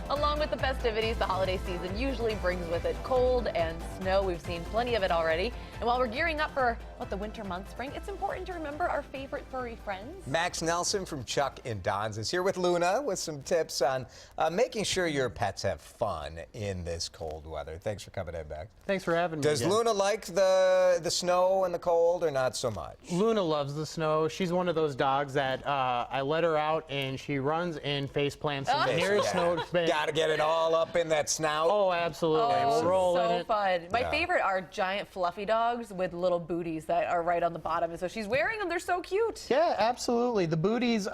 Along with the festivities, the holiday season usually brings with it cold and snow. We've seen plenty of it already. And while we're gearing up for what the winter months bring, it's important to remember our favorite furry friends. Max Nelson from Chuck and Don's is here with Luna with some tips on making sure your pets have fun in this cold weather. Thanks for coming in, Max. Thanks for having me. Does again. Luna like the snow and the cold or not so much? Luna loves the snow. She's one of those dogs that I let her out and she runs and face plants in the nearest snow bank. Gotta get it all up in that snout. Oh, absolutely. Oh, We'll roll in so it. fun. My favorite are giant fluffy dogs with little booties that are right on the bottom. And so she's wearing them. They're so cute. Yeah, absolutely. The booties,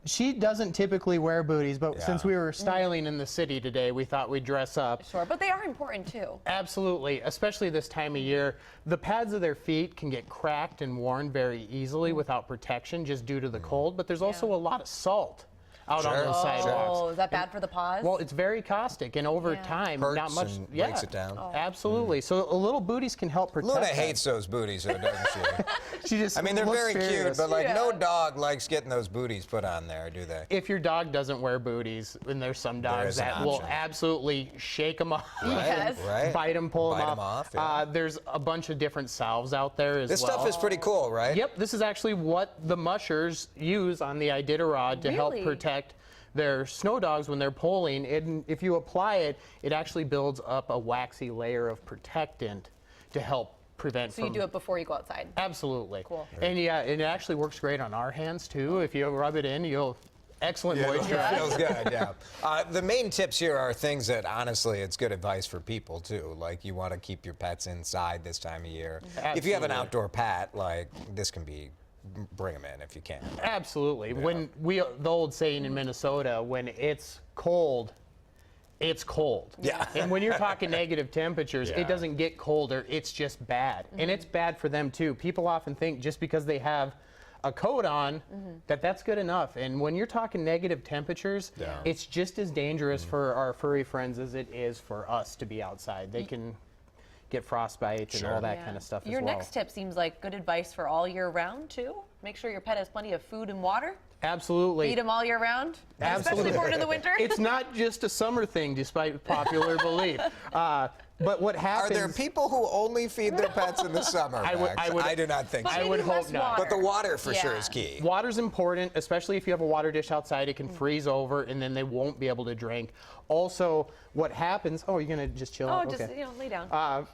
she doesn't typically wear booties, but since we were styling in the city today, we thought we'd dress up. Sure, but they are important too. Absolutely, especially this time of year. The pads of their feet can get cracked and worn very easily without protection just due to the cold, but there's also a lot of salt out on those sidewalks. Oh, is that bad for the paws? Well, it's very caustic, and over time, Hurts not much. and breaks it down. Absolutely. So a little booties can help protect. Luna them. hates those booties, though, doesn't she? She just. I mean, they're looks very furious. cute, but like no dog likes getting those booties put on there, do they? If your dog doesn't wear booties, and there's some dogs is an that will option. absolutely shake them off, Yes. Right. bite them, pull Bite them 'em off, yeah. There's a bunch of different salves out there as This well. stuff is pretty cool, right? Yep, this is actually what the mushers use on the Iditarod to help Really? protect their snow dogs when they're pulling. And if you apply it, it actually builds up a waxy layer of protectant to help prevent So you do it before you go outside. Absolutely. Cool. And yeah, it actually works great on our hands too. If you rub it in, you'll excellent moisture. It feels good, yeah. The main tips here are things that, honestly, it's good advice for people, too. Like, you want to keep your pets inside this time of year. If you have an Absolutely. outdoor pet, like, this can be, bring them in if you can. Absolutely. When the old saying in Minnesota, when it's cold, it's cold. Yeah. And when you're talking negative temperatures, it doesn't get colder, it's just bad. And it's bad for them too. People often think just because they have a coat on that's good enough. And when you're talking negative temperatures, it's just as dangerous for our furry friends as it is for us to be outside. They can get frostbite and all that kind of stuff Your as well. next tip seems like good advice for all year round too. Make sure your pet has plenty of food and water. Absolutely. Feed them all year round. Absolutely. Especially important in the winter. It's not just a summer thing, despite popular belief. But what Are happens? there people who only feed their pets in the summer, Max? I do not think so. I would hope not. But the water for sure is key. Water's important, especially if you have a water dish outside. It can freeze over, and then they won't be able to drink. Also, what happens? Oh, you're gonna just chill out? Just Okay. lay down.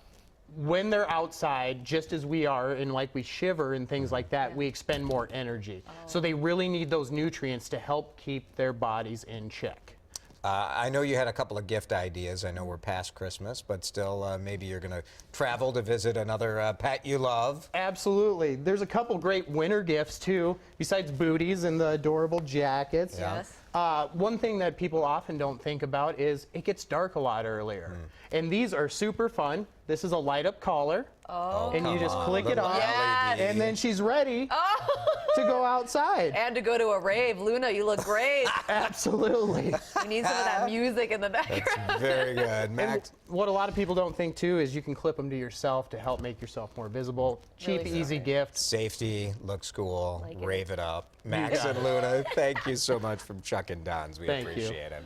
When they're outside, just as we are, and like we shiver and things like that, we expend more energy. So they really need those nutrients to help keep their bodies in check. I know you had a couple of gift ideas. I know we're past Christmas, but still, maybe you're going to travel to visit another pet you love. Absolutely. There's a couple great winter gifts, too, besides booties and the adorable jackets. Yes. One thing that people often don't think about is it gets dark a lot earlier. And these are super fun. This is a light-up collar. Oh, and you just click it on, Yes. and then she's ready to go outside. And to go to a rave. Luna, you look great. Absolutely. We need some of that music in the background. That's very good. And Max, what a lot of people don't think, too, is you can clip them to yourself to help make yourself more visible. Cheap, Really easy smart. gift. safety, looks cool, Like it. rave it up. Max and Luna, thank you so much from Chuck and Don's. We Thank you. appreciate it.